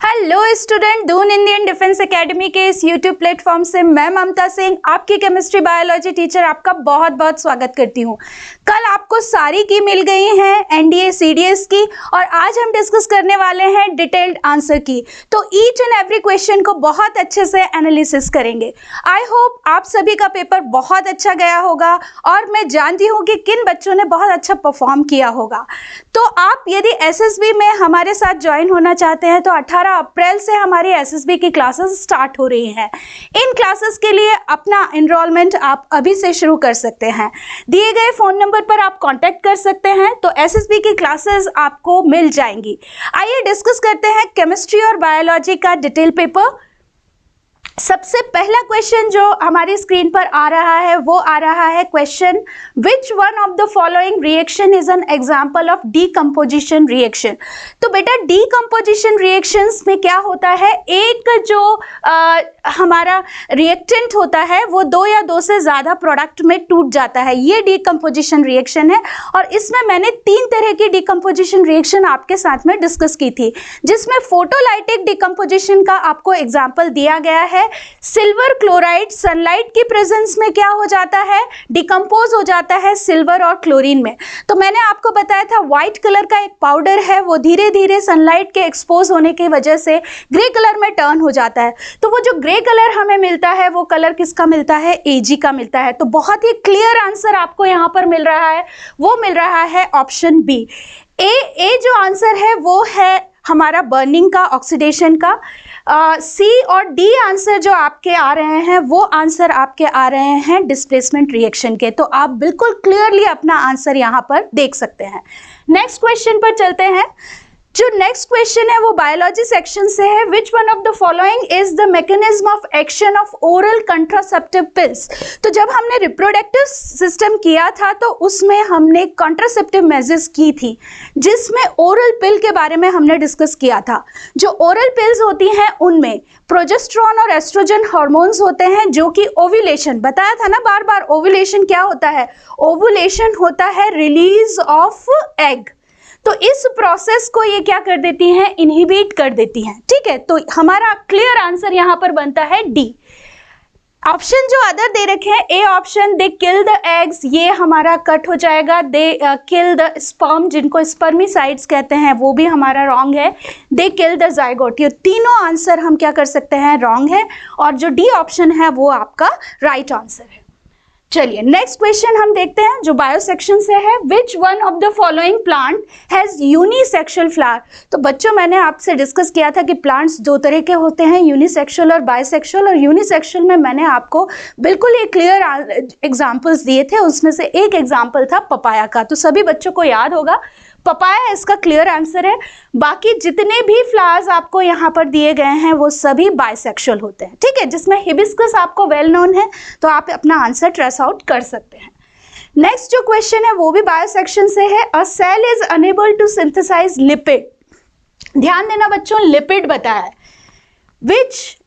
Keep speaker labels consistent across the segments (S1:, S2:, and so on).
S1: Hello student, Doon Indian Defence academy के इस YouTube platform से मैं ममता सिंह, आपकी केमिस्ट्री बायोलॉजी टीचर, आपका बहुत बहुत स्वागत करती हूँ। कल आपको सारी की मिल गई हैं एनडीए सीडीएस की, और आज हम डिस्कस करने वाले हैं डिटेल्ड आंसर की। तो ईच एंड एवरी क्वेश्चन को बहुत अच्छे से एनालिसिस करेंगे। आई होप आप सभी का पेपर बहुत अच्छा गया होगा और मैं जानती हूँ कि किन बच्चों ने बहुत अच्छा परफॉर्म किया होगा। तो आप यदि एसएसबी में हमारे साथ ज्वाइन होना चाहते हैं तो 18 अप्रैल से हमारी एसएसबी की क्लासेस स्टार्ट हो रही हैं। इन क्लासेस के लिए अपना एनरोलमेंट आप अभी से शुरू कर सकते हैं। दिए गए फ़ोन नंबर पर आप कांटेक्ट कर सकते हैं, तो एसएसबी की क्लासेस आपको मिल जाएंगी। आइए डिस्कस करते हैं केमिस्ट्री और बायोलॉजी का डिटेल पेपर। सबसे पहला क्वेश्चन जो हमारी स्क्रीन पर आ रहा है वो आ रहा है question, which one of the following reaction is an example of decomposition reaction. तो बेटा डीकंपोजिशन रिएक्शंस में क्या होता है, एक जो हमारा रिएक्टेंट होता है वो दो या दो से ज़्यादा प्रोडक्ट में टूट जाता है, ये डीकंपोजिशन रिएक्शन है। और इसमें मैंने 3 तरह की डीकंपोजिशन रिएक्शन आपके साथ में डिस्कस की थी, जिसमें फोटोलाइटिक डीकंपोजिशन का आपको एग्जाम्पल दिया गया है। सिल्वर क्लोराइड सनलाइट की प्रेजेंस में क्या हो जाता है, डिकम्पोज हो जाता है सिल्वर और क्लोरीन में। तो मैंने आपको बताया था व्हाइट कलर का एक पाउडर है, वो धीरे धीरे सनलाइट के एक्सपोज होने की वजह से ग्रे कलर में टर्न हो जाता है। तो वो जो ग्रे कलर हमें मिलता है वो कलर किसका मिलता है, एजी का मिलता है। तो बहुत ही क्लियर आंसर आपको यहाँ पर मिल रहा है, वो मिल रहा है ऑप्शन बी। ए जो आंसर है वो है हमारा बर्निंग का, ऑक्सीडेशन का। सी और डी आंसर जो आपके आ रहे हैं वो आंसर आपके आ रहे हैं डिस्प्लेसमेंट रिएक्शन के। तो आप बिल्कुल क्लियरली अपना आंसर यहाँ पर देख सकते हैं। नेक्स्ट क्वेश्चन पर चलते हैं। जो नेक्स्ट क्वेश्चन है वो बायोलॉजी सेक्शन से है, which one of the following is the mechanism of action of oral contraceptive pills. तो जब हमने रिप्रोडक्टिव सिस्टम किया था तो उसमें हमने कॉन्ट्रासेप्टिव मेजर्स की थी, जिसमें ओरल पिल के बारे में हमने डिस्कस किया था। जो ओरल पिल्स होती हैं उनमें प्रोजेस्टेरोन और एस्ट्रोजन हार्मोन्स होते हैं, जो कि ओव्यूलेशन, बताया था ना बार बार, ओव्यूलेशन क्या होता है, ओव्यूलेशन होता है रिलीज ऑफ एग। तो इस प्रोसेस को ये क्या कर देती हैं, इनहिबिट कर देती हैं। ठीक है, तो हमारा क्लियर आंसर यहाँ पर बनता है डी। ऑप्शन जो अदर दे रखे हैं, A option, they kill the eggs, ये हमारा कट हो जाएगा। दे किल द स्पर्म, जिनको स्पर्मिसाइड्स कहते हैं, वो भी हमारा रॉन्ग है। दे किल द जाइगोट, ये तीनों आंसर हम क्या कर सकते हैं, रॉन्ग है। और जो डी ऑप्शन है वो आपका राइट आंसर है। चलिए नेक्स्ट क्वेश्चन हम देखते हैं जो बायो सेक्शन से है, which one of the following plant has unisexual flower. तो बच्चों मैंने आपसे डिस्कस किया था कि प्लांट्स 2 तरह के होते हैं, यूनिसेक्सुअल और बायसेक्सुअल। और यूनिसेक्सुअल में मैंने आपको बिल्कुल ये क्लियर एग्जाम्पल्स दिए थे, उसमें से एक एग्जाम्पल था पपाया का। तो सभी बच्चों को याद होगा, पपाया इसका क्लियर आंसर है। बाकी जितने भी फ्लावर्स आपको यहाँ पर दिए गए हैं वो सभी बाइसेक्सुअल होते हैं। ठीक है, जिसमें हिबिस्कस आपको वेल नोन है, तो आप अपना आंसर ट्रेस आउट कर सकते हैं। नेक्स्ट जो क्वेश्चन है वो भी बायो सेक्शन से है, a cell is enable to synthesise lipid. ध्यान देना बच्चों, लिपिड बताया है, which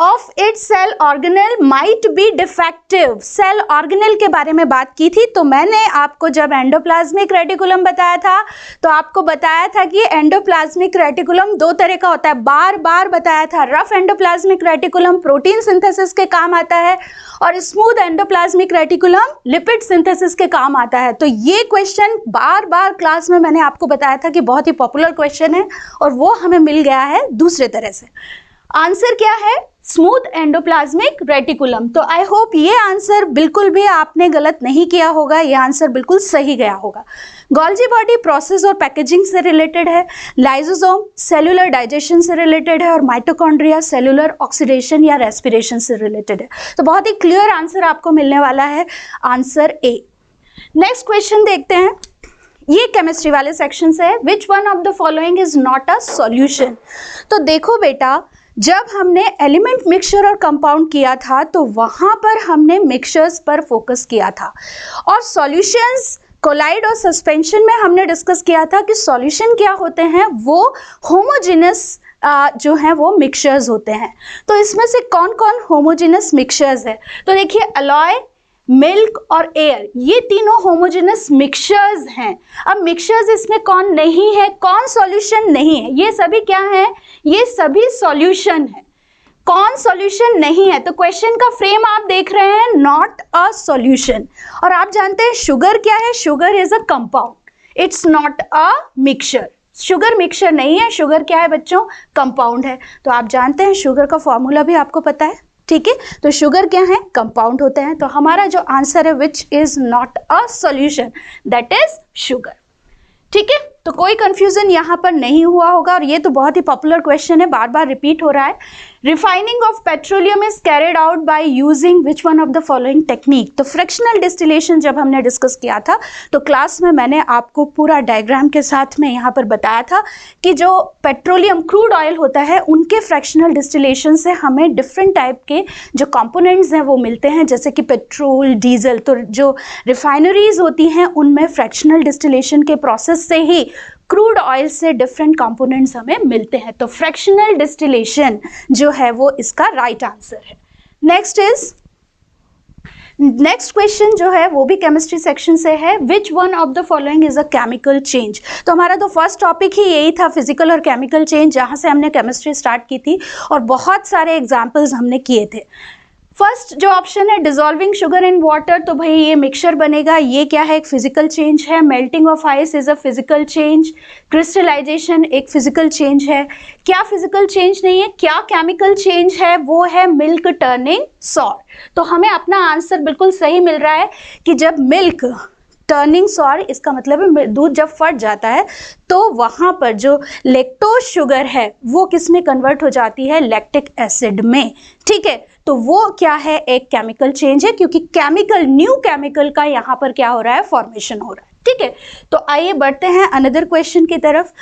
S1: of its cell organelle might be defective. Cell organelle के बारे में बात की थी। तो मैंने आपको जब एंडोप्लाज्मिक रेटिकुलम बताया था तो आपको बताया था कि एंडोप्लाज्मिक रेटिकुलम 2 तरह का होता है, बार बार बताया था। Rough endoplasmic reticulum protein synthesis के काम आता है, और smooth endoplasmic reticulum lipid synthesis के काम आता है। तो ये क्वेश्चन बार बार क्लास में मैंने आपको बताया था कि बहुत ही पॉपुलर क्वेश्चन है, और वो हमें मिल गया है दूसरे तरह से। आंसर क्या है, स्मूथ एंडोप्लाज्मिक रेटिकुलम। तो आई होप ये आंसर बिल्कुल भी आपने गलत नहीं किया होगा, ये आंसर बिल्कुल सही गया होगा। गोल्जी बॉडी प्रोसेस और पैकेजिंग से रिलेटेड है, लाइसोसोम सेलुलर डाइजेशन से रिलेटेड है, और माइटोकॉन्ड्रिया सेलुलर ऑक्सीडेशन या रेस्पिरेशन से रिलेटेड है। तो बहुत ही क्लियर आंसर आपको मिलने वाला है, आंसर ए। नेक्स्ट क्वेश्चन देखते हैं, ये केमिस्ट्री वाले सेक्शन से है, which one of the following is not a solution. तो देखो बेटा, जब हमने एलिमेंट मिक्सचर और कंपाउंड किया था तो वहां पर हमने मिक्सचर्स पर फोकस किया था, और सॉल्यूशंस, कोलाइड और सस्पेंशन में हमने डिस्कस किया था कि सॉल्यूशन क्या होते हैं, वो होमोजेनस जो है वो मिक्सचर्स होते हैं। तो इसमें से कौन कौन होमोजेनस मिक्सचर्स है, तो देखिए अलॉय, मिल्क और एयर, ये तीनों होमोजेनस मिक्सचर्स हैं। अब मिक्सचर्स इसमें कौन नहीं है, कौन सॉल्यूशन नहीं है, ये सभी क्या है, ये सभी सॉल्यूशन है। कौन सॉल्यूशन नहीं है, तो क्वेश्चन का फ्रेम आप देख रहे हैं, नॉट अ सॉल्यूशन। और आप जानते हैं शुगर क्या है, sugar is a compound, it's not a mixture. Sugar mixture नहीं है, शुगर क्या है बच्चों, कंपाउंड है। तो आप जानते हैं शुगर का फॉर्मूला भी आपको पता है, ठीक है। तो शुगर क्या है, कंपाउंड होते हैं। तो हमारा जो आंसर है which is not a solution, that is sugar, ठीक है। तो कोई कंफ्यूजन यहाँ पर नहीं हुआ होगा, और ये तो बहुत ही पॉपुलर क्वेश्चन है, बार बार रिपीट हो रहा है। Refining of petroleum is carried out by using which one of the following technique. तो फ्रैक्शनल डिस्टिलेशन जब हमने डिस्कस किया था तो क्लास में मैंने आपको पूरा डायग्राम के साथ में यहाँ पर बताया था कि जो पेट्रोलियम क्रूड ऑयल होता है उनके फ्रैक्शनल डिस्टिलेशन से हमें डिफरेंट टाइप के जो कंपोनेंट्स हैं वो मिलते हैं, जैसे कि पेट्रोल, डीजल। तो जो रिफाइनरीज होती हैं उनमें फ्रैक्शनल डिस्टिलेशन के प्रोसेस से ही क्रूड ऑयल से डिफरेंट कंपोनेंट्स हमें मिलते हैं। तो फ्रैक्शनल डिस्टिलेशन जो है वो इसका राइट आंसर है। नेक्स्ट क्वेश्चन जो है वो भी केमिस्ट्री सेक्शन से है, which one of the following is a chemical change. तो हमारा तो फर्स्ट टॉपिक ही यही था, फिजिकल और केमिकल चेंज, जहां से हमने केमिस्ट्री स्टार्ट की थी और बहुत सारे एग्जाम्पल्स हमने किए थे। फर्स्ट जो ऑप्शन है डिसॉल्विंग शुगर इन वाटर, तो भाई ये मिक्सचर बनेगा, ये क्या है, एक फिजिकल चेंज है। Melting of ice is a physical change. Crystallisation एक फिजिकल चेंज है। क्या फिजिकल चेंज नहीं है, क्या केमिकल चेंज है, वो है मिल्क टर्निंग सॉर। तो हमें अपना आंसर बिल्कुल सही मिल रहा है कि जब मिल्क टर्निंग सॉर, इसका मतलब है दूध जब फट जाता है तो वहां पर जो लैक्टोज शुगर है वो किस में कन्वर्ट हो जाती है, लैक्टिक एसिड में, ठीक है। तो वो क्या है, एक केमिकल चेंज है, क्योंकि केमिकल, न्यू केमिकल का यहाँ पर क्या हो रहा है, फॉर्मेशन हो रहा है, ठीक है। तो आइए बढ़ते हैं अनदर क्वेश्चन की तरफ।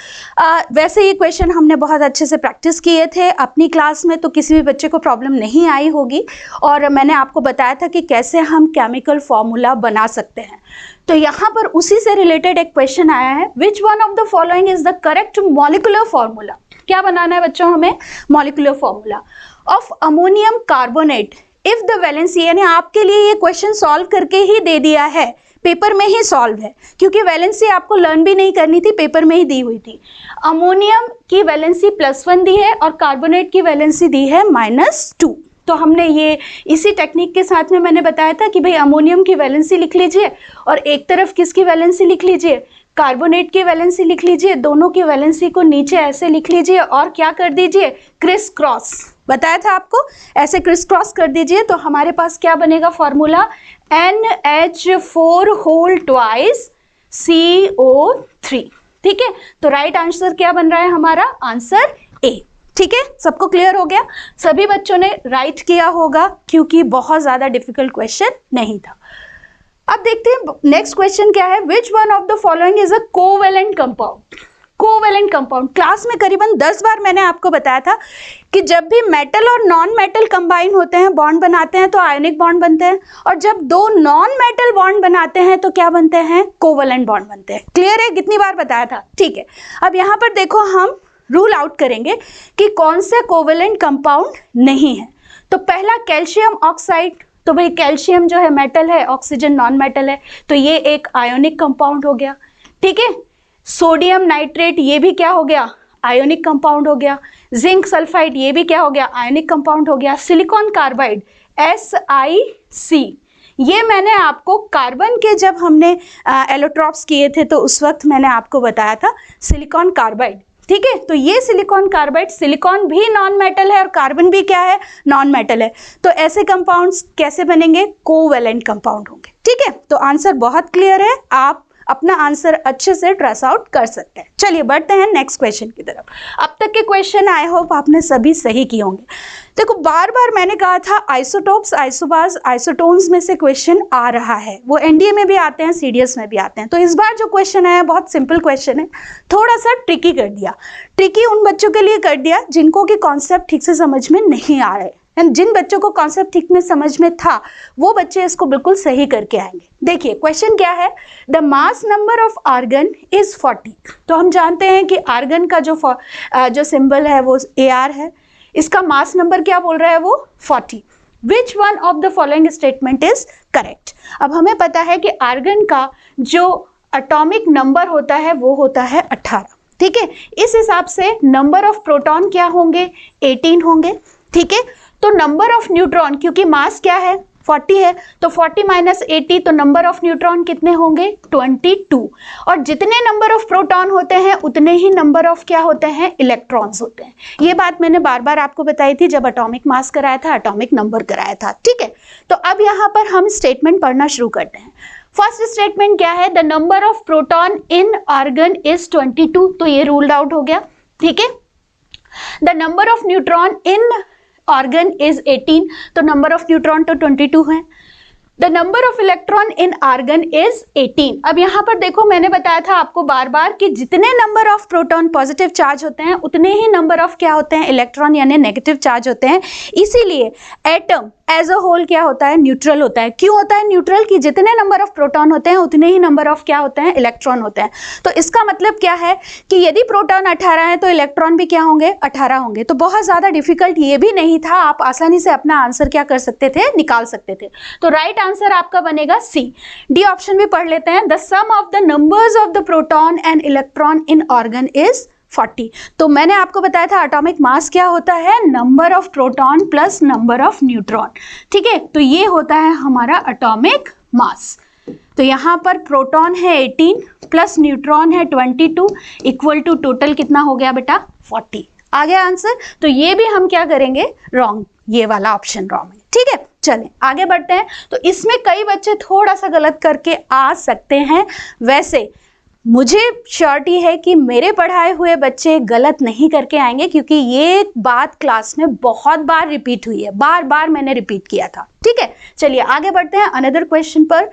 S1: वैसे ये क्वेश्चन हमने बहुत अच्छे से प्रैक्टिस किए थे अपनी क्लास में, तो किसी भी बच्चे को प्रॉब्लम नहीं आई होगी, और मैंने आपको बताया था कि कैसे हम केमिकल फॉर्मूला बना सकते हैं। तो यहाँ पर उसी से रिलेटेड एक क्वेश्चन आया है, which one of the following is the correct molecular formula. क्या बनाना है बच्चों हमें, molecular formula of ammonium carbonate if the valency. यानी आपके लिए ये क्वेश्चन सॉल्व करके ही दे दिया है, पेपर में ही सॉल्व है, क्योंकि वैलेंसी आपको लर्न भी नहीं करनी थी, पेपर में ही दी हुई थी। अमोनियम की वैलेंसी +1 दी है और कार्बोनेट की वैलेंसी दी है -2। तो हमने ये इसी टेक्निक के साथ में मैंने बताया था कि भाई अमोनियम की वैलेंसी लिख लीजिए और एक तरफ किसकी वैलेंसी लिख लीजिए, कार्बोनेट की वैलेंसी लिख लीजिए, दोनों की वैलेंसी को नीचे ऐसे लिख लीजिए और क्या कर दीजिए, क्रिस क्रॉस। बताया था आपको, ऐसे क्रिस क्रॉस कर दीजिए तो हमारे पास क्या बनेगा formula, NH4 whole twice CO3, ठीक है। तो राइट आंसर क्या बन रहा है हमारा, आंसर ए, ठीक है। सबको क्लियर हो गया, सभी बच्चों ने राइट किया होगा, क्योंकि बहुत ज्यादा डिफिकल्ट क्वेश्चन नहीं था। अब देखते हैं नेक्स्ट क्वेश्चन क्या है, which one of the following is a covalent compound. Covalent compound class में करीबन 10 बार मैंने आपको बताया था कि जब भी मेटल और नॉन मेटल कंबाइन होते हैं, बॉन्ड बनाते हैं, तो आयोनिक बॉन्ड बनते हैं, और जब दो नॉन मेटल बॉन्ड बनाते हैं तो क्या बनते हैं, कोवेलेंट बॉन्ड बनते हैं। क्लियर है, कितनी बार बताया था, ठीक है। अब यहाँ पर देखो हम रूल आउट करेंगे कि कौन से कोवेलेंट कंपाउंड नहीं है। तो पहला कैल्शियम ऑक्साइड, तो भाई कैल्शियम जो है मेटल है, ऑक्सीजन नॉन मेटल है, तो ये एक आयोनिक कंपाउंड हो गया, ठीक है। सोडियम नाइट्रेट ये भी क्या हो गया, आयोनिक कंपाउंड हो गया। जिंक सल्फाइड ये भी क्या हो गया, आयोनिक कंपाउंड हो गया। सिलिकॉन कार्बाइड SiC, ये मैंने आपको कार्बन के जब हमने एलोट्रॉप्स किए थे तो उस वक्त मैंने आपको बताया था सिलिकॉन कार्बाइड, ठीक है। तो ये सिलिकॉन कार्बाइड, सिलिकॉन भी नॉन मेटल है और कार्बन भी क्या है, नॉन मेटल है। तो ऐसे कंपाउंड्स कैसे बनेंगे, कोवेलेंट कंपाउंड होंगे, ठीक है। तो आंसर बहुत क्लियर है, आप अपना आंसर अच्छे से ट्रेस आउट कर सकते हैं। चलिए बढ़ते हैं नेक्स्ट क्वेश्चन की तरफ। अब तक के क्वेश्चन आई होप आपने सभी सही किए होंगे। देखो बार बार मैंने कहा था आइसोटोप्स, आइसोबार्स, आइसोटोन्स में से क्वेश्चन आ रहा है, वो एनडीए में भी आते हैं, सीडीएस में भी आते हैं। तो इस बार जो क्वेश्चन आया बहुत सिंपल क्वेश्चन है, थोड़ा सा ट्रिकी कर दिया। ट्रिकी उन बच्चों के लिए कर दिया जिनको कि कॉन्सेप्ट ठीक से समझ में नहीं आ रहे, एंड जिन बच्चों को कॉन्सेप्ट ठीक में समझ में था वो बच्चे इसको बिल्कुल सही करके आएंगे। देखिए क्वेश्चन क्या है, the mass number of argon is 40। तो हम जानते हैं कि आर्गन का जो सिंबल है वो AR है, इसका मास नंबर क्या बोल रहा है वो 40। विच one of the following statement is correct. अब हमें पता है कि आर्गन का जो एटॉमिक नंबर होता है वो होता है 18, ठीक है। इस हिसाब से नंबर ऑफ प्रोटॉन क्या होंगे, 18 होंगे, ठीक है। तो नंबर ऑफ न्यूट्रॉन, क्योंकि मास क्या है 40 है, तो 40 माइनस 80, तो नंबर ऑफ न्यूट्रॉन कितने होंगे 22। और जितने नंबर ऑफ प्रोटॉन होते हैं उतने ही नंबर ऑफ क्या होते हैं, इलेक्ट्रॉन्स होते हैं। ये बात मैंने बार बार आपको बताई थी जब एटॉमिक मास कराया था, एटॉमिक नंबर कराया था, ठीक है। तो अब यहाँ पर हम स्टेटमेंट पढ़ना शुरू करते हैं। फर्स्ट स्टेटमेंट क्या है, the number of proton in argon is 22, तो ये रूल्ड आउट हो गया, ठीक है। The number of neutron in argon is 18, तो नंबर ऑफ न्यूट्रॉन तो 22 है। The number of electron in argon is 18। अब यहाँ पर देखो मैंने बताया था आपको बार बार कि जितने number of proton positive charge होते हैं उतने ही नंबर ऑफ क्या होते हैं, इलेक्ट्रॉन यानी नेगेटिव चार्ज होते हैं। इसीलिए एटम एज अ होल क्या होता है, न्यूट्रल होता है। क्यों होता है न्यूट्रल, कि जितने नंबर ऑफ प्रोटॉन होते हैं उतने ही नंबर ऑफ क्या होते हैं, इलेक्ट्रॉन होते हैं। तो इसका मतलब क्या है कि यदि प्रोटॉन 18 है तो इलेक्ट्रॉन भी क्या होंगे, 18 होंगे। तो बहुत ज्यादा डिफिकल्ट ये भी नहीं था, आप आसानी से अपना आंसर क्या कर सकते थे, निकाल सकते थे। तो राइट आंसर आपका बनेगा सी। डी ऑप्शन भी पढ़ लेते हैं। The sum of the numbers of the proton and electron in argon is 40। तो मैंने आपको बताया था एटॉमिक मास क्या होता है, number of proton plus number of neutron, ठीक है। तो ये होता है हमारा एटॉमिक मास। तो यहाँ पर प्रोटॉन है 18 प्लस न्यूट्रॉन है 22 इक्वल टू टोटल कितना हो गया बेटा, 40। आ गया आंसर। तो ये भी हम क्या करेंगे, रॉन्ग, ये वाला ऑप्शन रॉन्ग है, ठीक है। चलें आगे बढ़ते हैं। तो इसमें कई बच्चे थोड़ा सा गलत करके आ सकते हैं, वैसे मुझे श्योरिटी है कि मेरे पढ़ाए हुए बच्चे गलत नहीं करके आएंगे, क्योंकि ये बात क्लास में बहुत बार रिपीट हुई है, बार बार मैंने रिपीट किया था, ठीक है। चलिए आगे बढ़ते हैं अनदर क्वेश्चन पर।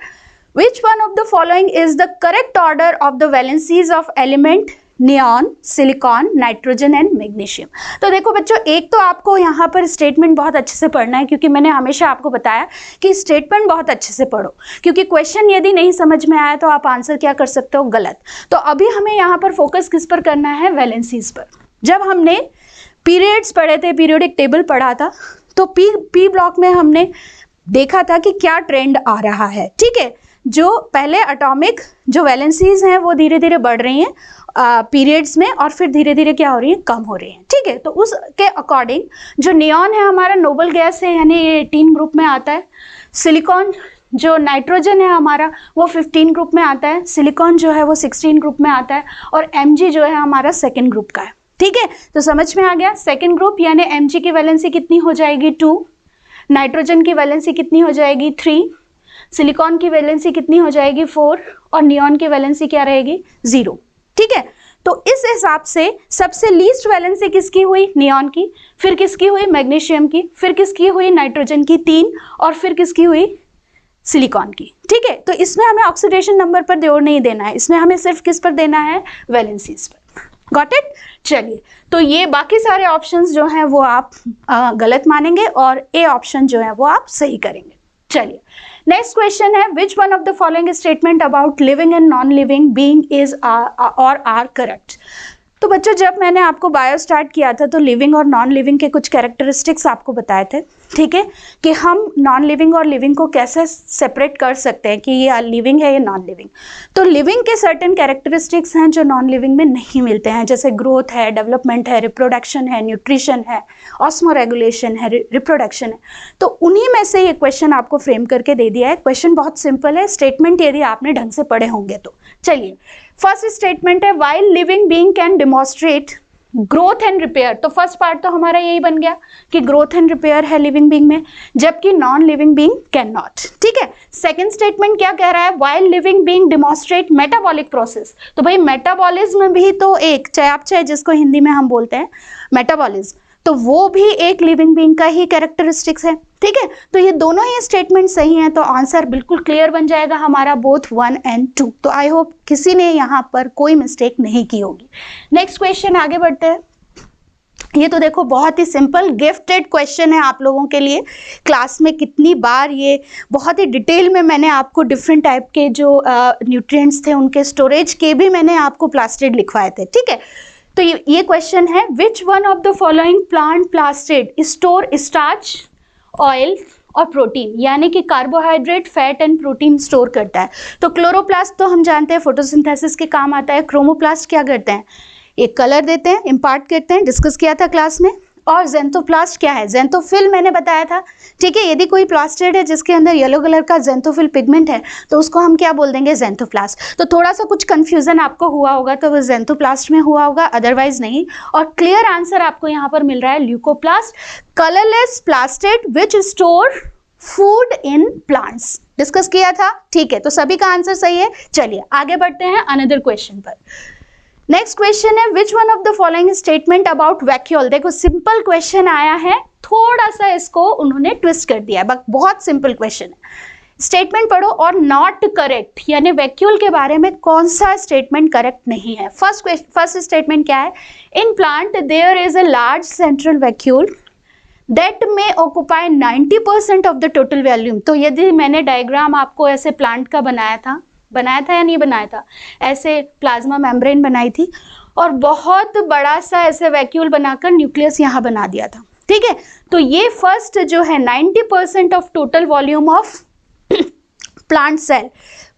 S1: विच one of the following is the correct order of the valencies of element neon, silicon, nitrogen and magnesium. तो देखो बच्चों, एक तो आपको यहाँ पर स्टेटमेंट बहुत अच्छे से पढ़ना है, क्योंकि मैंने हमेशा आपको बताया कि स्टेटमेंट बहुत अच्छे से पढ़ो, क्योंकि क्वेश्चन यदि नहीं समझ में आया तो आप आंसर क्या कर सकते हो, गलत। तो अभी हमें यहाँ पर फोकस किस पर करना है, वैलेंसीज पर। जब हमने पीरियड्स पढ़े थे, पीरियोडिक टेबल पढ़ा था, तो पी ब्लॉक में हमने देखा था कि क्या ट्रेंड आ रहा है, ठीक है। जो पहले एटॉमिक जो वैलेंसीज हैं वो धीरे धीरे बढ़ रही हैं पीरियड्स में, और फिर धीरे धीरे क्या हो रही है, कम हो रही है, ठीक है। तो उसके अकॉर्डिंग जो नियॉन है हमारा नोबल गैस है, यानी ये 18 ग्रुप में आता है। सिलिकॉन जो नाइट्रोजन है हमारा वो 15 ग्रुप में आता है। सिलिकॉन जो है वो 16 ग्रुप में आता है। और Mg जो है हमारा सेकेंड ग्रुप का है, ठीक है। तो समझ में आ गया, सेकेंड ग्रुप यानी Mg की वैलेंसी कितनी हो जाएगी, 2। नाइट्रोजन की वैलेंसी कितनी हो जाएगी, 3। सिलिकॉन की वैलेंसी कितनी हो जाएगी, 4। और नियॉन की वैलेंसी क्या रहेगी, 0, ठीक है। तो इस हिसाब से सबसे लीस्ट वैलेंसी किसकी हुई, नियॉन की, फिर किसकी हुई, मैग्नीशियम की, फिर किसकी हुई, नाइट्रोजन की, 3, और फिर किसकी हुई, सिलिकॉन की, ठीक है। तो इसमें हमें ऑक्सीडेशन नंबर पर जोर नहीं देना है, इसमें हमें सिर्फ किस पर देना है, वैलेंसीज पर। Got it. चलिए, तो ये बाकी सारे ऑप्शंस जो हैं वो आप गलत मानेंगे और ए ऑप्शन जो है वो आप सही करेंगे। चलिए नेक्स्ट क्वेश्चन है, which one of the following statement about living and non living being is और आर करेक्ट। तो बच्चों, जब मैंने आपको बायो स्टार्ट किया था तो लिविंग और नॉन लिविंग के कुछ कैरेक्टरिस्टिक्स आपको बताए थे, ठीक है, कि हम नॉन लिविंग और लिविंग को कैसे सेपरेट कर सकते हैं कि ये लिविंग है, ये नॉन लिविंग। तो लिविंग के सर्टेन कैरेक्टरिस्टिक्स हैं जो नॉन लिविंग में नहीं मिलते हैं, जैसे ग्रोथ है, डेवलपमेंट है, रिप्रोडक्शन है, न्यूट्रिशन है, ऑस्मो रेगुलेशन है, रिप्रोडक्शन है। तो उन्हीं में से ये क्वेश्चन आपको फ्रेम करके दे दिया है। क्वेश्चन बहुत सिंपल है, स्टेटमेंट यदि आपने ढंग से पढ़े होंगे तो। चलिए, फर्स्ट स्टेटमेंट है, while living being can demonstrate growth and repair. तो फर्स्ट पार्ट तो हमारा यही बन गया कि ग्रोथ एंड रिपेयर है लिविंग बीइंग में, जबकि non living being can not, ठीक है। सेकंड स्टेटमेंट क्या कह रहा है, while living being demonstrate metabolic process. तो भाई मेटाबॉलिज्म भी तो एक, चाहे जिसको हिंदी में हम बोलते हैं मेटाबॉलिज्म, तो वो भी एक लिविंग बीइंग का ही कैरेक्टरिस्टिक्स है, ठीक है। तो ये दोनों ही स्टेटमेंट सही हैं, तो आंसर बिल्कुल क्लियर बन जाएगा हमारा, बोथ 1 and 2। तो आई होप किसी ने यहाँ पर कोई मिस्टेक नहीं की होगी। नेक्स्ट क्वेश्चन आगे बढ़ते हैं। ये तो देखो बहुत ही सिंपल गिफ्टेड क्वेश्चन है आप लोगों के लिए। क्लास में कितनी बार ये बहुत ही डिटेल में मैंने आपको डिफरेंट टाइप के जो न्यूट्रिएंट्स थे उनके स्टोरेज के भी मैंने आपको प्लास्टिड लिखवाए थे, ठीक है। तो ये क्वेश्चन है, which one of the following plant plastid store starch, oil, और प्रोटीन, यानी कि carbohydrate, fat and protein store करता है। तो क्लोरोप्लास्ट तो हम जानते हैं फोटोसिंथेसिस के काम आता है। क्रोमोप्लास्ट क्या करते हैं, एक कलर देते हैं, इम्पार्ट करते हैं, डिस्कस किया था क्लास में। और ज़ेंथोप्लास्ट क्या है, ज़ेंथोफिल मैंने बताया था, ठीक है। यदि कोई प्लास्टिड है जिसके अंदर येलो कलर का ज़ेंथोफिल पिगमेंट है तो उसको हम क्या बोल देंगे, ज़ेंथोप्लास्ट। तो थोड़ा सा कुछ कंफ्यूजन आपको हुआ होगा तो वो ज़ेंथोप्लास्ट में हुआ होगा, अदरवाइज नहीं। और क्लियर आंसर आपको यहाँ पर मिल रहा है leucoplast, colourless plastid which store food in plants. Discuss किया था, ठीक है। तो सभी का आंसर सही है। चलिए आगे बढ़ते हैं अनदर क्वेश्चन पर। नेक्स्ट क्वेश्चन है which one of the following statement about vacuole. देखो सिंपल क्वेश्चन आया है, थोड़ा सा इसको उन्होंने ट्विस्ट कर दिया है, बहुत सिंपल क्वेश्चन है। स्टेटमेंट पढ़ो और नॉट करेक्ट, यानी वैक्यूल के बारे में कौन सा स्टेटमेंट करेक्ट नहीं है। फर्स्ट स्टेटमेंट क्या है, in plant there is a large central vacuole that में occupy 90% of the total volume. तो यदि मैंने डायग्राम आपको ऐसे प्लांट का बनाया था या नहीं बनाया था, ऐसे प्लाज्मा मेम्ब्रेन बनाई थी और बहुत बड़ा सा ऐसे वैक्यूल बनाकर न्यूक्लियस यहाँ बना दिया था, ठीक है। तो ये फर्स्ट जो है 90% of total volume of plant cell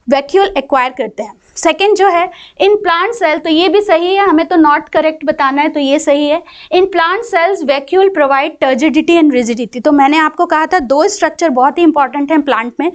S1: vacuole acquire करते हैं। सेकेंड जो है इन प्लांट सेल, तो ये भी सही है, हमें तो नॉट करेक्ट बताना है, तो ये सही है। In plant cells vacuole provide turgidity and rigidity. तो मैंने आपको कहा था दो स्ट्रक्चर बहुत ही इंपॉर्टेंट हैं प्लांट में।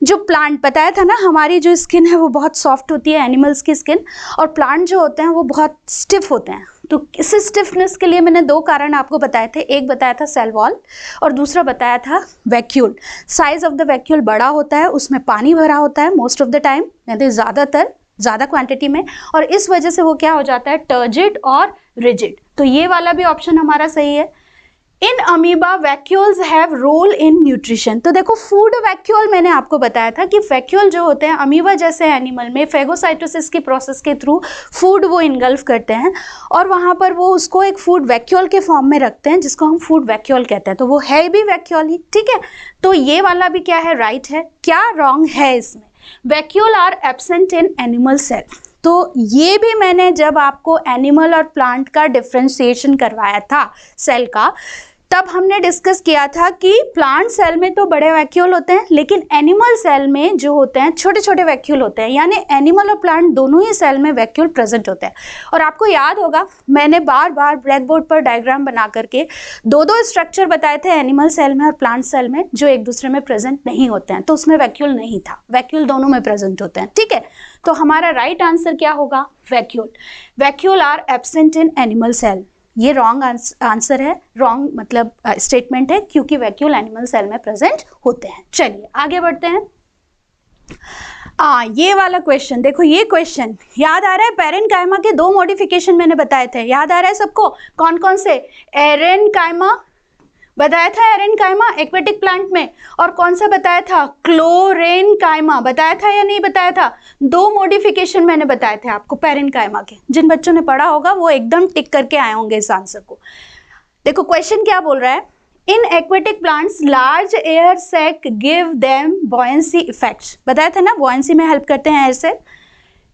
S1: जो प्लांट बताया था ना, हमारी जो स्किन है वो बहुत सॉफ्ट होती है, एनिमल्स की स्किन, और प्लांट जो होते हैं वो बहुत स्टिफ होते हैं। तो इस स्टिफनेस के लिए मैंने दो कारण आपको बताए थे, एक बताया था सेल वॉल और दूसरा बताया था vacuole. Size of the vacuole बड़ा होता है, उसमें पानी भरा होता है मोस्ट ऑफ द टाइम, यानी ज़्यादा क्वांटिटी में, और इस वजह से वो क्या हो जाता है, टर्जिड और रिजिड। तो ये वाला भी ऑप्शन हमारा सही है। In amoeba vacuoles have role in nutrition. तो देखो फूड वैक्यूल मैंने आपको बताया था कि वैक्यूल जो होते हैं अमीबा जैसे एनिमल में फेगोसाइटोसिस की प्रोसेस के थ्रू फूड वो इनगल्फ करते हैं और वहाँ पर वो उसको एक फूड वैक्यूल के फॉर्म में रखते हैं जिसको हम फूड वैक्यूल कहते हैं। तो वो है भी वैक्यूल ही, ठीक है। तो ये वाला भी क्या है, राइट है। क्या रॉन्ग है इसमें, vacuole are absent in animal cell. तो ये भी मैंने जब आपको एनिमल और प्लांट का डिफ्रेंशिएशन करवाया था सेल का, तब हमने डिस्कस किया था कि प्लांट सेल में तो बड़े वैक्यूल होते हैं लेकिन एनिमल सेल में जो होते हैं छोटे छोटे वैक्यूल होते हैं, यानी एनिमल और प्लांट दोनों ही सेल में वैक्यूल प्रेजेंट होते हैं। और आपको याद होगा मैंने बार बार ब्लैक बोर्ड पर डायग्राम बना करके दो स्ट्रक्चर बताए थे एनिमल सेल में और प्लांट सेल में जो एक दूसरे में प्रेजेंट नहीं होते हैं, तो उसमें वैक्यूल नहीं था, वैक्यूल दोनों में प्रेजेंट होते हैं, ठीक है। तो हमारा राइट आंसर क्या होगा, vacuole. Vacuole are absent in animal cell. ये रॉन्ग आंसर है, रॉन्ग मतलब स्टेटमेंट है, क्योंकि वैक्यूल एनिमल सेल में प्रेजेंट होते हैं। चलिए आगे बढ़ते हैं। ये वाला क्वेश्चन देखो, ये क्वेश्चन याद आ रहा है, पैरेनकाइमा के दो मॉडिफिकेशन मैंने बताए थे, याद आ रहा है सबको, कौन कौन से, एरेनकाइमा बताया था, एरेनकाइमा एक्वेटिक प्लांट में, और कौन सा बताया था, क्लोरेनकाइमा बताया था या नहीं बताया था। दो मॉडिफिकेशन मैंने बताए थे आपको पैरेनकाइमा के, जिन बच्चों ने पढ़ा होगा वो एकदम टिक करके आए होंगे इस आंसर को। देखो क्वेश्चन क्या बोल रहा है, in aquatic plants large air sac give them buoyancy effects. बताया था ना, बॉयंसी में हेल्प करते हैं air sac.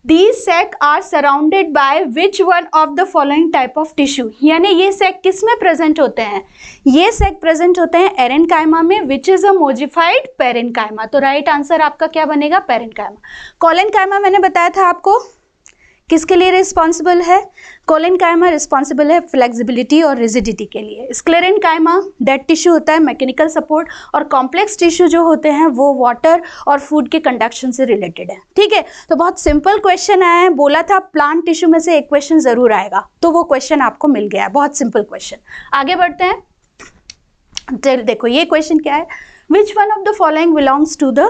S1: These sac are surrounded by which one of the following type of tissue। यानी ये सैक किस में प्रेजेंट होते हैं, ये सैक प्रेजेंट होते हैं एरेनकाइमा में, which is a modified parenchyma. तो राइट आंसर आपका क्या बनेगा, पैरेनकाइमा। कोलेनकाइमा मैंने बताया था आपको किसके लिए रिस्पॉन्सिबल है, कोलेनकाइमा रिस्पॉन्सिबल है फ्लेक्सिबिलिटी और रिजिडिटी के लिए। स्क्लेरेनकाइमा डेड टिश्यू होता है, मैकेनिकल सपोर्ट, और कॉम्प्लेक्स टिश्यू जो होते हैं वो वाटर और फूड के कंडक्शन से रिलेटेड है, ठीक है। तो बहुत सिंपल क्वेश्चन आया है, बोला था प्लांट टिश्यू में से एक क्वेश्चन जरूर आएगा, तो वो क्वेश्चन आपको मिल गया, बहुत सिंपल क्वेश्चन। आगे बढ़ते हैं। देखो ये क्वेश्चन क्या है, which one of the following belongs to the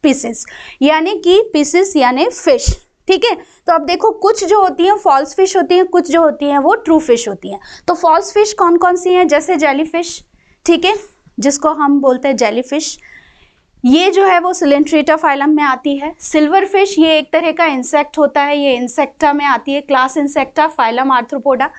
S1: pisces, यानी कि पीसेस यानी फिश, ठीक है। तो अब देखो कुछ जो होती हैं फॉल्स फिश होती हैं, कुछ जो होती हैं वो ट्रू फिश होती हैं। तो फॉल्स फिश कौन कौन सी हैं, जैसे जेलीफिश, ठीक है, जिसको हम बोलते हैं जेलीफिश, ये जो है वो सिलेंट्रेटा फाइलम में आती है। सिल्वर फिश ये एक तरह का इंसेक्ट होता है, ये इंसेक्टा में आती है, क्लास इंसेक्टा, फाइलम आर्थ्रोपोडा।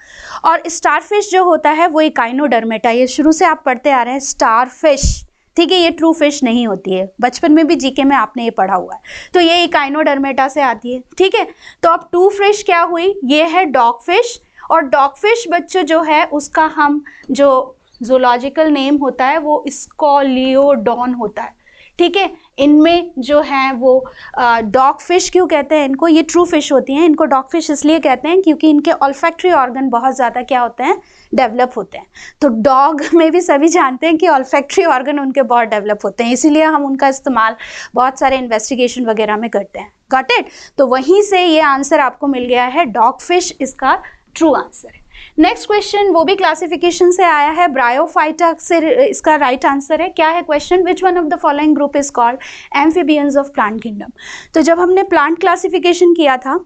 S1: और स्टार फिश जो होता है वो इकाइनोडर्मेटा, ये शुरू से आप पढ़ते आ रहे हैं, स्टार फिश, ठीक है, ये ट्रू फिश नहीं होती है, बचपन में भी जीके में आपने ये पढ़ा हुआ है। तो ये इकाइनोडर्मेटा से आती है, ठीक है। तो अब ट्रू फिश क्या हुई, ये है डॉग फिश, और डॉग फिश बच्चों जो है उसका हम जो जोलॉजिकल नेम होता है वो स्कॉलियोडॉन होता है, ठीक है। इनमें जो है वो डॉग फिश क्यों कहते हैं इनको, ये ट्रू फिश होती हैं, इनको डॉग फिश इसलिए कहते हैं क्योंकि इनके ऑल्फैक्टरी ऑर्गन बहुत ज़्यादा क्या होते हैं, डेवलप होते हैं। तो डॉग में भी सभी जानते हैं कि ऑल्फैक्टरी ऑर्गन उनके बहुत डेवलप होते हैं, इसीलिए हम उनका इस्तेमाल बहुत सारे इन्वेस्टिगेशन वगैरह में करते हैं। Got it? तो वहीं से ये आंसर आपको मिल गया है, डॉग फिश इसका ट्रू आंसर है। नेक्स्ट क्वेश्चन वो भी क्लासिफिकेशन से आया है, ब्रायोफाइटा से इसका राइट आंसर है। क्या है question? Which one of the following group is called amphibians of plant kingdom. तो जब हमने प्लांट क्लासिफिकेशन किया था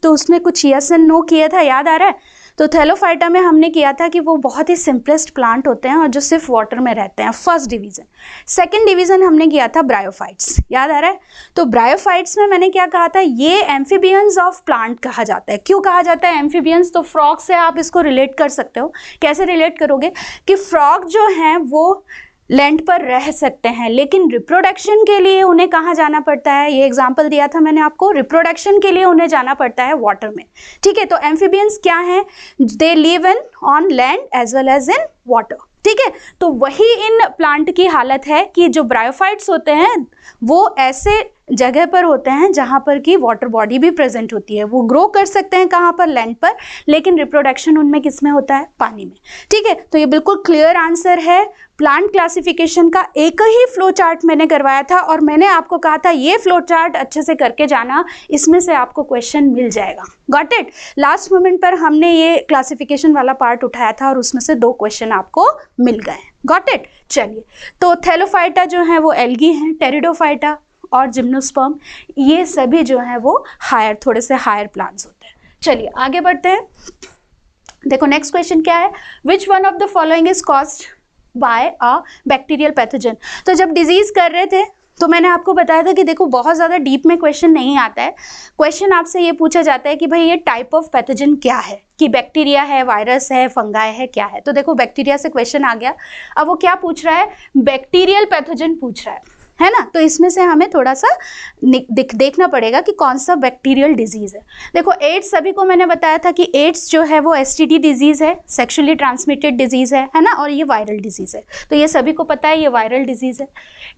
S1: तो उसमें कुछ यस एंड नो किया था, याद आ रहा है? तो थैलोफाइटा में हमने किया था कि वो बहुत ही सिंपलेस्ट प्लांट होते हैं और जो सिर्फ वाटर में रहते हैं, फर्स्ट डिवीजन। सेकंड डिवीजन हमने किया था ब्रायोफाइट्स, याद आ रहा है? तो ब्रायोफाइट्स में मैंने क्या कहा था, ये एम्फीबियंस ऑफ प्लांट कहा जाता है। क्यों कहा जाता है एम्फीबियंस? तो फ्रॉग से आप इसको रिलेट कर सकते हो। कैसे रिलेट करोगे कि फ्रॉग जो हैं वो लैंड पर रह सकते हैं, लेकिन रिप्रोडक्शन के लिए उन्हें कहाँ जाना पड़ता है? ये एग्जांपल दिया था मैंने आपको, रिप्रोडक्शन के लिए उन्हें जाना पड़ता है वाटर में, ठीक है। तो एम्फीबियंस क्या है? They live in on land as well as in water, ठीक है। तो वही इन प्लांट की हालत है कि जो ब्रायोफाइट्स होते हैं वो ऐसे जगह पर होते हैं जहां पर कि वाटर बॉडी भी प्रेजेंट होती है। वो ग्रो कर सकते हैं कहां पर? लैंड पर, लेकिन रिप्रोडक्शन उनमें किस में होता है? पानी में, ठीक है। तो ये बिल्कुल क्लियर आंसर है। प्लांट क्लासिफिकेशन का एक ही फ्लो चार्ट मैंने करवाया था और मैंने आपको कहा था ये फ्लो चार्ट अच्छे से करके जाना, इसमें से आपको क्वेश्चन मिल जाएगा। Got it? लास्ट मोमेंट पर हमने ये क्लासिफिकेशन वाला पार्ट उठाया था और उसमें से 2 क्वेश्चन आपको मिल गए। Got it? चलिए, तो थैलोफाइटा जो है वो एल्गी हैं, टेरिडोफाइटा और जिम्नोस्पर्म ये सभी जो है वो हायर, थोड़े से हायर प्लांट्स होते हैं। चलिए आगे बढ़ते हैं। देखो नेक्स्ट क्वेश्चन क्या है, which one of the following is caused by a bacterial pathogen. तो जब डिजीज कर रहे थे तो मैंने आपको बताया था कि देखो बहुत ज़्यादा डीप में क्वेश्चन नहीं आता है। क्वेश्चन आपसे ये पूछा जाता है कि भाई ये टाइप ऑफ पैथोजन क्या है, कि बैक्टीरिया है, वायरस है, फंगाई है, क्या है। तो देखो बैक्टीरिया से क्वेश्चन आ गया। अब वो क्या पूछ रहा है? बैक्टीरियल पैथोजन पूछ रहा है ना। तो इसमें से हमें थोड़ा सा देखना पड़ेगा कि कौन सा बैक्टीरियल डिजीज है। देखो एड्स, सभी को मैंने बताया था कि एड्स जो है वो एसटीडी डिजीज है, सेक्सुअली ट्रांसमिटेड डिजीज है ना, और ये वायरल डिजीज है। तो ये सभी को पता है ये वायरल डिजीज है।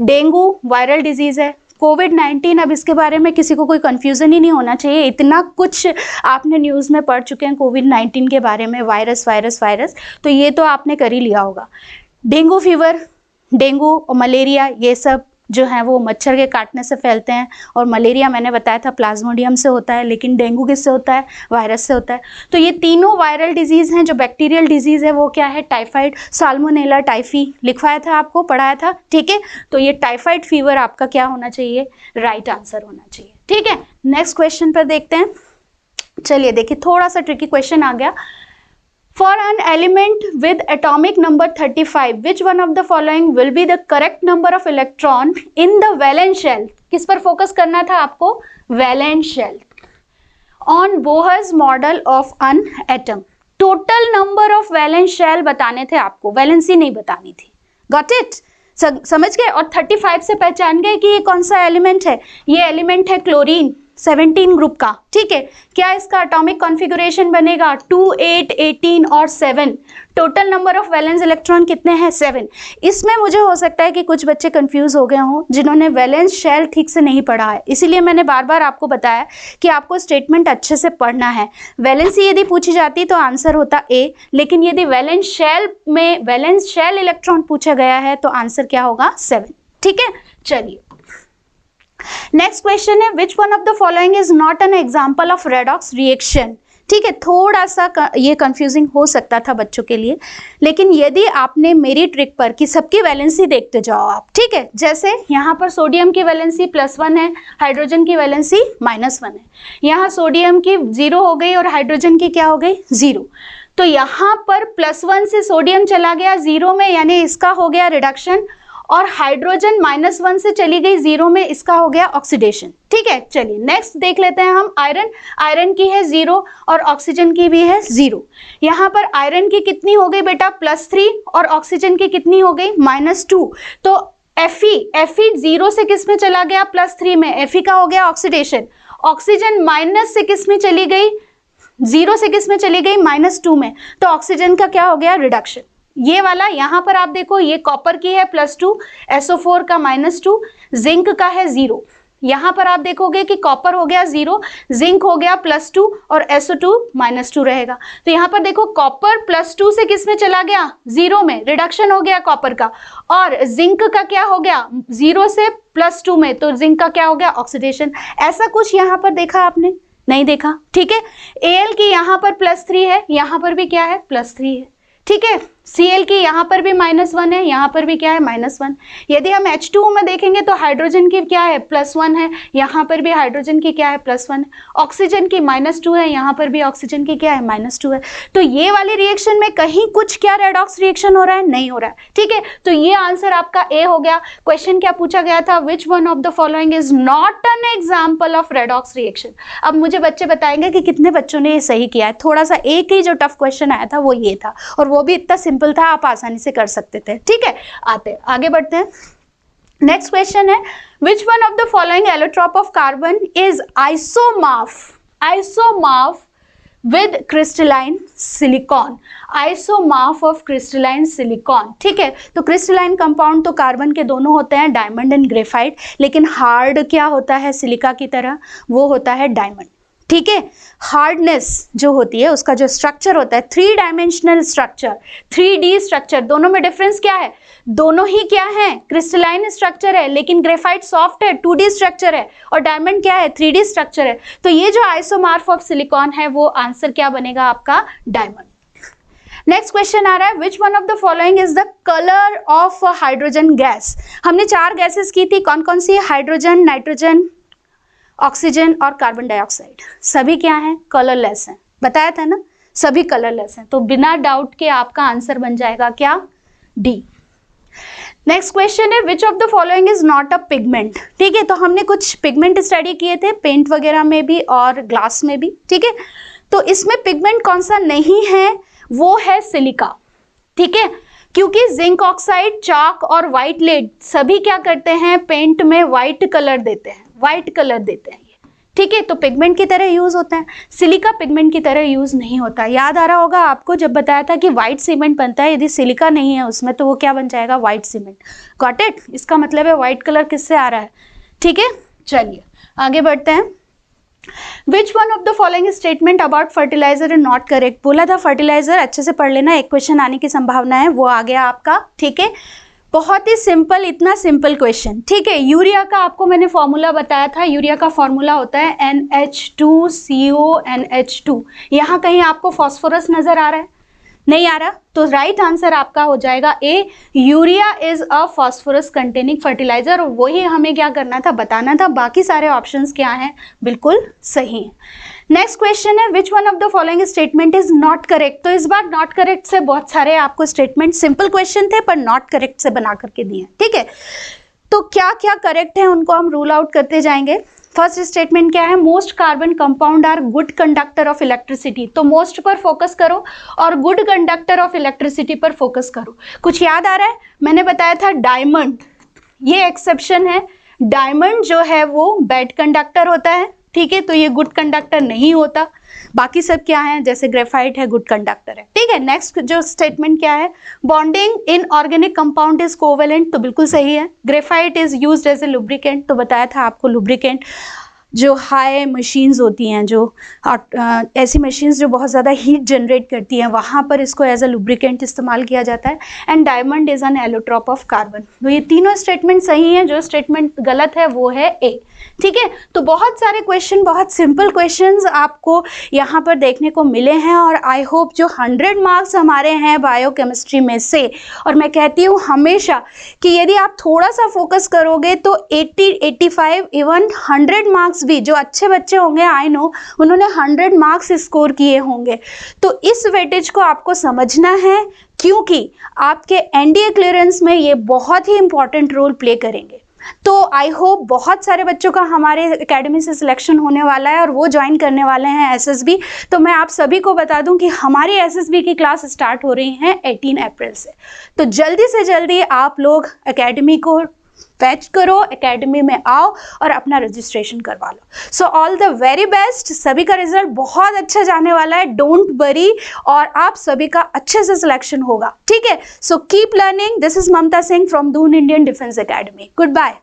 S1: डेंगू वायरल डिजीज है। कोविड-19, अब इसके बारे में किसी को कोई कंफ्यूजन ही नहीं होना चाहिए, इतना कुछ आपने न्यूज़ में पढ़ चुके हैं कोविड-19 के बारे में, वायरस वायरस वायरस, तो ये तो आपने कर ही लिया होगा। डेंगू फीवर, डेंगू और मलेरिया ये सब जो है वो मच्छर के काटने से फैलते हैं, और मलेरिया मैंने बताया था प्लाज्मोडियम से होता है, लेकिन डेंगू किससे होता है? वायरस से होता है। तो ये तीनों वायरल डिजीज़ हैं। जो बैक्टीरियल डिजीज़ है वो क्या है? टाइफाइड, साल्मोनेला टाइफी लिखवाया था आपको, पढ़ाया था, ठीक है। तो ये टाइफाइड फीवर आपका क्या होना चाहिए? राइट आंसर होना चाहिए, ठीक है। नेक्स्ट क्वेश्चन पर देखते हैं। चलिए देखिए, थोड़ा सा ट्रिकी क्वेश्चन आ गया। For an element with atomic number 35, which one of the following will be the correct number of electron in the valence shell? किस पर फोकस करना था आपको? valence shell. On Bohr's model of an atom. Total number of valence shell बताने थे आपको, valency नहीं बतानी थी। Got it? समझ गए? और 35 से पहचान गए कि ये कौन सा एलिमेंट है? ये एलिमेंट है क्लोरीन, 17 ग्रुप का, ठीक है। क्या इसका एटॉमिक कॉन्फ़िगरेशन बनेगा? 2, 8, 18 और 7। Total number of valence electron कितने हैं? 7। इसमें मुझे हो सकता है कि कुछ बच्चे कंफ्यूज हो गए हों जिन्होंने वैलेंस शेल ठीक से नहीं पढ़ा है, इसीलिए मैंने बार बार आपको बताया कि आपको स्टेटमेंट अच्छे से पढ़ना है। वैलेंसी यदि पूछी जाती तो आंसर होता ए, लेकिन यदि वैलेंस शेल इलेक्ट्रॉन पूछा गया है तो आंसर क्या होगा? 7, ठीक है। चलिए नेक्स्ट क्वेश्चन है, which one of the following is not an example of redox reaction. ठीक है, थोड़ा सा ये कंफ्यूजिंग हो सकता था बच्चों के लिए, लेकिन यदि आपने मेरी ट्रिक पर कि सबकी वैलेंसी देखते जाओ आप, ठीक है। जैसे यहाँ पर सोडियम की वैलेंसी +1 है, हाइड्रोजन की वैलेंसी -1 है। यहाँ सोडियम की 0 हो गई और हाइड्रोजन की क्या हो गई? 0। तो यहाँ पर +1 से सोडियम चला गया 0 में, यानी इसका हो गया रिडक्शन, और हाइड्रोजन -1 से चली गई 0 में, इसका हो गया ऑक्सीडेशन। ठीक है, चलिए नेक्स्ट देख लेते हैं हम आयरन की है 0 और ऑक्सीजन की भी है 0। यहाँ पर आयरन की कितनी हो गई बेटा? +3 और ऑक्सीजन की कितनी हो गई? -2। तो Fe 0 से किस में चला गया? +3 में। Fe का हो गया ऑक्सीडेशन। ऑक्सीजन माइनस से किस में चली गई? 0 से किस में चली गई? -2 में। तो ऑक्सीजन का क्या हो गया? रिडक्शन। ये वाला यहाँ पर आप देखो, ये कॉपर की है +2, SO4 का -2, जिंक का है 0। यहाँ पर आप देखोगे कि कॉपर हो गया 0, जिंक हो गया +2 और SO2 -2 रहेगा। तो यहाँ पर देखो कॉपर +2 से किस में चला गया, 0 में, रिडक्शन हो गया कॉपर का, और जिंक का क्या हो गया, 0 से +2 में, तो जिंक का क्या हो गया, ऑक्सीडेशन। ऐसा कुछ यहाँ पर देखा आपने, नहीं देखा, ठीक है। Al की यहाँ पर +3 है, यहाँ पर भी क्या है, +3 है, ठीक है। Cl की यहाँ पर भी -1 है, यहाँ पर भी क्या है, -1। यदि हम H2O में देखेंगे तो हाइड्रोजन की क्या है, +1 है, यहाँ पर भी हाइड्रोजन की क्या है, +1 है। ऑक्सीजन की -2 है, यहाँ पर भी ऑक्सीजन की क्या है, -2 है। तो ये वाले रिएक्शन में कहीं कुछ क्या रेडॉक्स रिएक्शन हो रहा है, नहीं हो रहा है, ठीक है। तो ये आंसर आपका ए हो गया। क्वेश्चन क्या पूछा गया था, विच one of the following is not an example of redox reaction. अब मुझे बच्चे बताएंगे कि कितने बच्चों ने ये सही किया है। थोड़ा सा एक ही जो टफ क्वेश्चन आया था वो ये था, और वो भी इतना सिंपल था, आप आसानी से कर सकते थे, ठीक है। आगे बढ़ते हैं। नेक्स्ट क्वेश्चन है, which one of the following allotrope of carbon is isomorph with crystalline silicon, isomorph of crystalline silicon, ठीक है। तो क्रिस्टलाइन कंपाउंड तो कार्बन के दोनों होते हैं, डायमंड एंड ग्रेफाइट, लेकिन हार्ड क्या होता है सिलिका की तरह, वो होता है डायमंड, ठीक है। हार्डनेस जो होती है, उसका जो स्ट्रक्चर होता है, 3 डायमेंशनल स्ट्रक्चर, 3D स्ट्रक्चर, दोनों में डिफरेंस क्या है, दोनों ही क्या है, क्रिस्टलाइन स्ट्रक्चर है, लेकिन ग्रेफाइट सॉफ्ट है, 2D स्ट्रक्चर है, और डायमंड क्या है, 3D स्ट्रक्चर है। तो ये जो आइसोमॉर्फ ऑफ सिलिकॉन है, वो आंसर क्या बनेगा आपका, डायमंड। नेक्स्ट क्वेश्चन आ रहा है, which one of the following is the colour of hydrogen gas. हमने 4 गैसेस की थी, कौन कौन सी, हाइड्रोजन, नाइट्रोजन, ऑक्सीजन और कार्बन डाइऑक्साइड। सभी क्या हैं, कलरलेस हैं, बताया था ना, सभी कलरलेस हैं। तो बिना डाउट के आपका आंसर बन जाएगा क्या, डी। नेक्स्ट क्वेश्चन है, which of the following is not a pigment. ठीक है, तो हमने कुछ पिगमेंट स्टडी किए थे, पेंट वगैरह में भी और ग्लास में भी, ठीक है। तो इसमें पिगमेंट कौन सा नहीं है, वो है सिलिका, ठीक है, क्योंकि जिंक ऑक्साइड, चाक और व्हाइट लेड सभी क्या करते हैं, पेंट में व्हाइट कलर देते हैं, व्हाइट कलर देते हैं ये, ठीक है। तो पिगमेंट की तरह यूज होता है, सिलिका पिगमेंट की तरह यूज नहीं होता। याद आ रहा होगा आपको जब बताया था कि व्हाइट सीमेंट बनता है, यदि सिलिका नहीं है उसमें तो वो क्या बन जाएगा, व्हाइट सीमेंट। गॉट इट, इसका मतलब है व्हाइट कलर किससे आ रहा है, ठीक है। चलिए आगे बढ़ते हैं। Which one of the following statement about fertiliser is not correct. बोला था फर्टिलाइजर, अच्छे से पढ़ लेना, एक क्वेश्चन आने की संभावना है, वो आ गया आपका, ठीक है। बहुत ही सिंपल, इतना सिंपल क्वेश्चन, ठीक है। यूरिया का आपको मैंने फॉर्मूला बताया था, यूरिया का फॉर्मूला होता है NH2CONH2। यहाँ कहीं आपको फॉस्फोरस नजर आ रहा है, नहीं आ रहा, तो राइट आंसर आपका हो जाएगा A, urea is a phosphorus containing fertiliser. और वही हमें क्या करना था, बताना था, बाकी सारे ऑप्शंस क्या हैं, बिल्कुल सही है। नेक्स्ट क्वेश्चन है, which one of the following statement is not correct. तो इस बार नॉट करेक्ट से बहुत सारे आपको स्टेटमेंट, सिंपल क्वेश्चन थे पर नॉट करेक्ट से बना करके दिए, ठीक है। तो क्या क्या करेक्ट है उनको हम रूल आउट करते जाएंगे। फर्स्ट स्टेटमेंट क्या है, most carbon compound are good conductor of electricity. तो मोस्ट पर फोकस करो और गुड कंडक्टर ऑफ इलेक्ट्रिसिटी पर फोकस करो। कुछ याद आ रहा है, मैंने बताया था डायमंड, ये एक्सेप्शन है, डायमंड जो है वो बैड कंडक्टर होता है, ठीक है, तो ये गुड कंडक्टर नहीं होता। बाकी सब क्या है, जैसे ग्रेफाइट है, गुड कंडक्टर है, ठीक है। नेक्स्ट जो स्टेटमेंट क्या है, bonding in organic compound is covalent, तो बिल्कुल सही है। Graphite is used as a lubricant, तो बताया था आपको लुब्रिकेंट जो हाई मशीन्स होती हैं, जो ऐसी मशीन्स जो बहुत ज़्यादा हीट जनरेट करती हैं, वहाँ पर इसको एज अ लुब्रिकेंट इस्तेमाल किया जाता है। And diamond is an allotrope of carbon. तो ये तीनों स्टेटमेंट सही हैं, जो स्टेटमेंट गलत है वो है ए, ठीक है। तो बहुत सारे क्वेश्चन, बहुत सिंपल क्वेश्चंस आपको यहाँ पर देखने को मिले हैं, और आई होप जो 100 मार्क्स हमारे हैं बायोकेमिस्ट्री में से, और मैं कहती हूँ हमेशा कि यदि आप थोड़ा सा फोकस करोगे तो 80, 85, इवन 100 मार्क्स भी, जो अच्छे बच्चे होंगे आई नो उन्होंने 100 मार्क्स स्कोर किए होंगे। तो इस वेटेज को आपको समझना है, क्योंकि आपके एनडीए क्लियरेंस में ये बहुत ही इंपॉर्टेंट रोल प्ले करेंगे। तो आई होप बहुत सारे बच्चों का हमारे एकेडमी से सिलेक्शन होने वाला है और वो ज्वाइन करने वाले हैं एसएसबी। तो मैं आप सभी को बता दूं कि हमारी एसएसबी की क्लास स्टार्ट हो रही हैं 18 अप्रैल से। तो जल्दी से जल्दी आप लोग एकेडमी को फैच करो, एकेडमी में आओ और अपना रजिस्ट्रेशन करवा लो। So all the very best. सभी का रिजल्ट बहुत अच्छा जाने वाला है, डोंट वरी, और आप सभी का अच्छे से सिलेक्शन होगा, ठीक है। So keep learning. This is Mamta Singh from Doon Indian Defence Academy. Good bye.